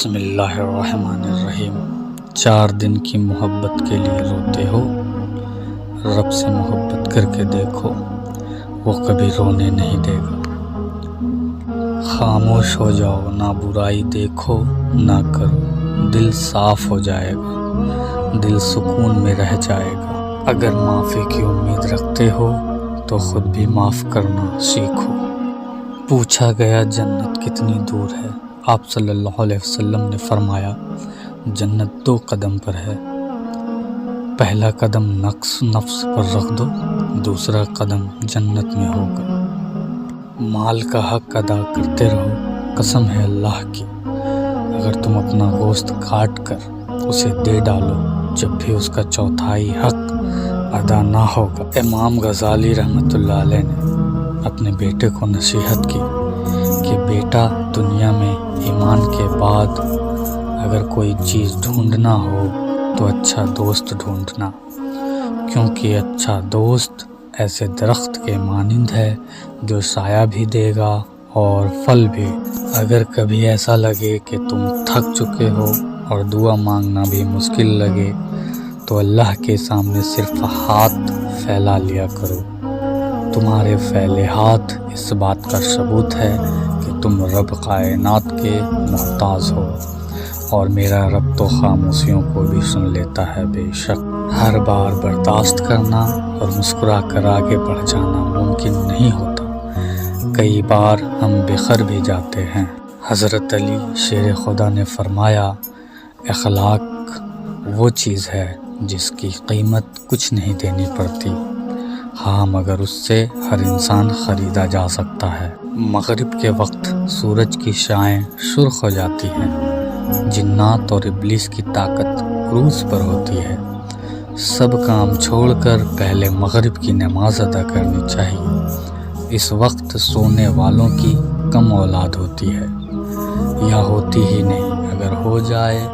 بسم اللہ الرحمن الرحیم۔ 4 دن کی محبت کے لیے روتے ہو، رب سے محبت کر کے دیکھو، وہ کبھی رونے نہیں دے گا۔ خاموش ہو جاؤ، نہ برائی دیکھو نہ کرو، دل صاف ہو جائے گا، دل سکون میں رہ جائے گا۔ اگر معافی کی امید رکھتے ہو تو خود بھی معاف کرنا سیکھو۔ پوچھا گیا جنت کتنی دور ہے، آپ صلی اللہ علیہ وسلم نے فرمایا جنت 2 قدم پر ہے۔ پہلا قدم نفس پر رکھ دو، دوسرا قدم جنت میں ہوگا۔ مال کا حق ادا کرتے رہو، قسم ہے اللہ کی، اگر تم اپنا گوشت کاٹ کر اسے دے ڈالو جب بھی اس کا 1/4 حق ادا نہ ہوگا۔ امام غزالی رحمۃ اللہ علیہ نے اپنے بیٹے کو نصیحت کی کہ بیٹا، دنیا میں ایمان کے بعد اگر کوئی چیز ڈھونڈنا ہو تو اچھا دوست ڈھونڈنا، کیونکہ اچھا دوست ایسے درخت کے مانند ہے جو سایہ بھی دے گا اور پھل بھی۔ اگر کبھی ایسا لگے کہ تم تھک چکے ہو اور دعا مانگنا بھی مشکل لگے تو اللہ کے سامنے صرف ہاتھ پھیلا لیا کرو۔ تمہارے پھیلے ہاتھ اس بات کا ثبوت ہے کہ تم رب کائنات کے محتاج ہو، اور میرا رب تو خاموشیوں کو بھی سن لیتا ہے بے شک۔ ہر بار برداشت کرنا اور مسکرا کر آگے بڑھ جانا ممکن نہیں ہوتا، کئی بار ہم بکھر بھی جاتے ہیں۔ حضرت علی شیر خدا نے فرمایا اخلاق وہ چیز ہے جس کی قیمت کچھ نہیں دینی پڑتی، ہاں مگر اس سے ہر انسان خریدا جا سکتا ہے۔ مغرب کے وقت سورج کی شعاعیں سرخ ہو جاتی ہیں، جنات اور ابلیس کی طاقت عروج پر ہوتی ہے۔ سب کام چھوڑ کر پہلے مغرب کی نماز ادا کرنی چاہیے۔ اس وقت سونے والوں کی کم اولاد ہوتی ہے، یا ہوتی ہی نہیں، اگر ہو جائے